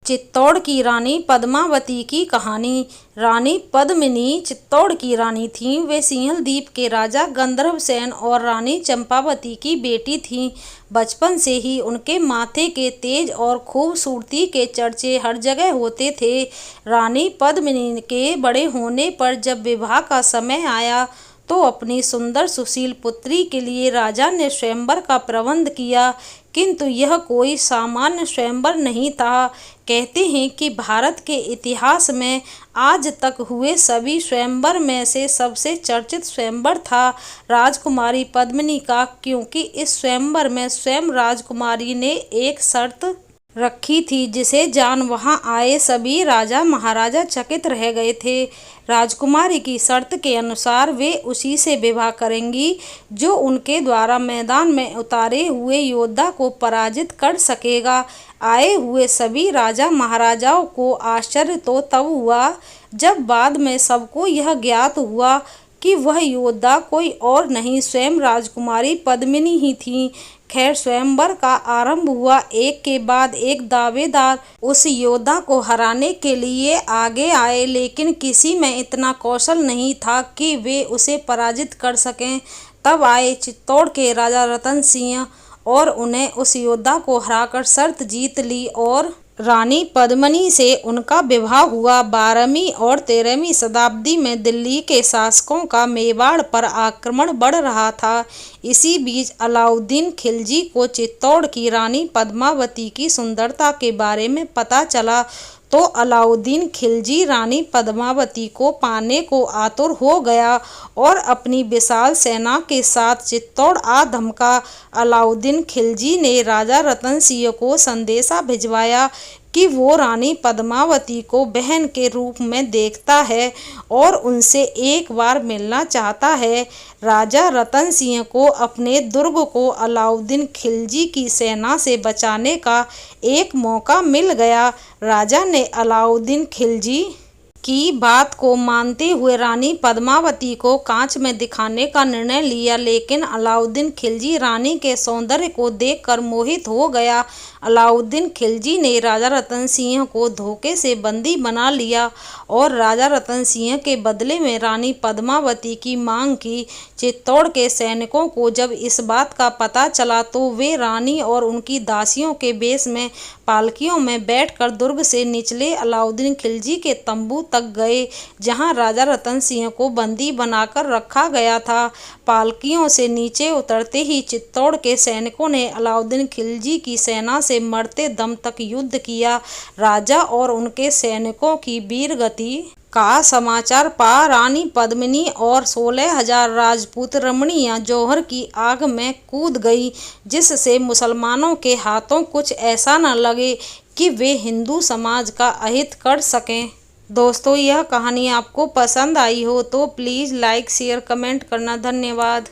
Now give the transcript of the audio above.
चित्तौड़ की रानी पद्मावती की कहानी। रानी पद्मिनी चित्तौड़ की रानी थीं। वे सिंहल द्वीप के राजा गंधर्वसेन और रानी चंपावती की बेटी थीं। बचपन से ही उनके माथे के तेज और खूबसूरती के चर्चे हर जगह होते थे। रानी पद्मिनी के बड़े होने पर जब विवाह का समय आया तो अपनी सुंदर सुशील पुत्री के लिए राजा ने स्वयंवर का प्रबंध किया, किंतु यह कोई सामान्य स्वयंवर नहीं था। कहते हैं कि भारत के इतिहास में आज तक हुए सभी स्वयंवर में से सबसे चर्चित स्वयंवर था राजकुमारी पद्मिनी का, क्योंकि इस स्वयंवर में स्वयं राजकुमारी ने एक शर्त रखी थी जिसे जान वहां आए सभी राजा महाराजा चकित रह गए थे। राजकुमारी की शर्त के अनुसार वे उसी से विवाह करेंगी जो उनके द्वारा मैदान में उतारे हुए योद्धा को पराजित कर सकेगा। आए हुए सभी राजा महाराजाओं को आश्चर्य तो तब हुआ जब बाद में सबको यह ज्ञात हुआ कि वह योद्धा कोई और नहीं स्वयं राजकुमारी पद्मिनी ही थी। खैर, स्वयंवर का आरंभ हुआ। एक के बाद एक दावेदार उस योद्धा को हराने के लिए आगे आए, लेकिन किसी में इतना कौशल नहीं था कि वे उसे पराजित कर सकें। तब आए चित्तौड़ के राजा रतन सिंह और उन्हें उस योद्धा को हराकर शर्त जीत ली और रानी पद्मिनी से उनका विवाह हुआ। 12वीं और 13वीं शताब्दी में दिल्ली के शासकों का मेवाड़ पर आक्रमण बढ़ रहा था। इसी बीच अलाउद्दीन खिलजी को चित्तौड़ की रानी पद्मावती की सुंदरता के बारे में पता चला तो अलाउद्दीन खिलजी रानी पद्मावती को पाने को आतुर हो गया और अपनी विशाल सेना के साथ चित्तौड़ आ धमका। अलाउद्दीन खिलजी ने राजा रतन सिंह को संदेशा भिजवाया कि वो रानी पद्मावती को बहन के रूप में देखता है और उनसे एक बार मिलना चाहता है। राजा रतन सिंह को अपने दुर्ग को अलाउद्दीन खिलजी की सेना से बचाने का एक मौका मिल गया। राजा ने अलाउद्दीन खिलजी की बात को मानते हुए रानी पद्मावती को कांच में दिखाने का निर्णय लिया, लेकिन अलाउद्दीन खिलजी रानी के सौंदर्य को देखकर मोहित हो गया। अलाउद्दीन खिलजी ने राजा रतन सिंह को धोखे से बंदी बना लिया और राजा रतन सिंह के बदले में रानी पद्मावती की मांग की। चित्तौड़ के सैनिकों को जब इस बात का पता चला तो वे रानी और उनकी दासियों के वेश में पालकियों में बैठकर दुर्ग से निचले अलाउद्दीन खिलजी के तंबू तक गए, जहां राजा रतन सिंह को बंदी बनाकर रखा गया था। पालकियों से नीचे उतरते ही चित्तौड़ के सैनिकों ने अलाउद्दीन खिलजी की सेना से मरते दम तक युद्ध किया। राजा और उनके सैनिकों की वीर गति का समाचार पा रानी पद्मिनी और 16,000 राजपूत रमणियां जौहर की आग में कूद गई, जिससे मुसलमानों के हाथों कुछ ऐसा न लगे कि वे हिंदू समाज का अहित कर सकें। दोस्तों, यह कहानी आपको पसंद आई हो तो प्लीज़ लाइक शेयर कमेंट करना। धन्यवाद।